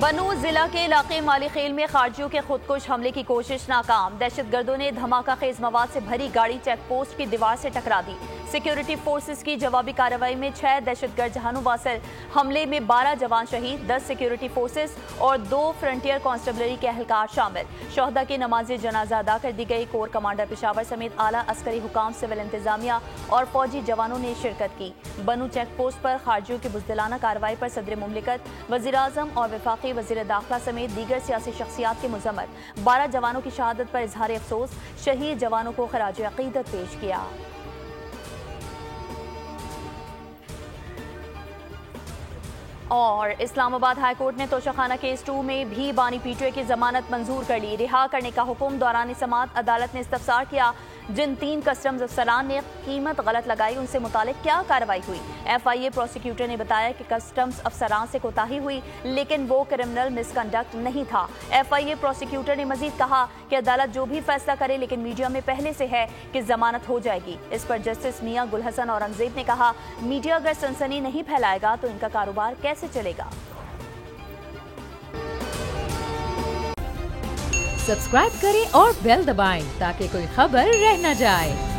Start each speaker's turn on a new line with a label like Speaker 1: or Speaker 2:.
Speaker 1: बनू जिला के इलाके माली खेल में खारजियों के खुदकुश हमले की कोशिश नाकाम। दहशतगर्दों ने धमाका खेज मवाद से भरी गाड़ी चेक पोस्ट की दीवार से टकरा दी। सिक्योरिटी फोर्सेस की जवाबी कार्रवाई में 6 दहशतगर्द जहानों वासिल। हमले में 12 जवान शहीद, 10 सिक्योरिटी फोर्सेस और 2 फ्रंटियर कांस्टेबलरी के एहलकार शामिल। शोहदा की नमाज जनाजा अदा कर दी गई। कोर कमांडर पेशावर समेत आला अस्करी हुकाम, सिविल इंतजामिया और फौजी जवानों ने शिरकत की। बनू चेक पोस्ट पर खारजियों की बुज़दिलाना कार्रवाई पर सदर मुमलिकत, वज़ीर-ए-आज़म और वफाकी वज़ीर दाखिला समेत दीगर सियासी शख्सियात की मुज़म्मत। 12 जवानों की शहादत पर इजहार अफसोस। शहीद जवानों को खराज अकीदत पेश किया। और इस्लामाबाद हाई कोर्ट ने तोशाखाना केस 2 में भी बानी पीटीआई की जमानत मंजूर कर ली। रिहा करने का हुक्म। दौरान समाअत अदालत ने इस्तफसार किया, जिन 3 कस्टम्स अफसरान ने कीमत गलत लगाई उनसे मुतालिक क्या कार्रवाई हुई। FIA प्रोसिक्यूटर ने बताया कि कस्टम्स अफसरान से कोताही हुई, लेकिन वो क्रिमिनल मिसकंडक्ट नहीं था। FIA प्रोसिक्यूटर ने मजीद कहा कि अदालत जो भी फैसला करे, लेकिन मीडिया में पहले से है कि जमानत हो जाएगी। इस पर जस्टिस मियां गुलहसन औरंगजेब ने कहा, मीडिया अगर सनसनी नहीं फैलाएगा तो इनका कारोबार कैसे चलेगा।
Speaker 2: सब्सक्राइब करें और बेल दबाएं ताकि कोई खबर रह न जाए।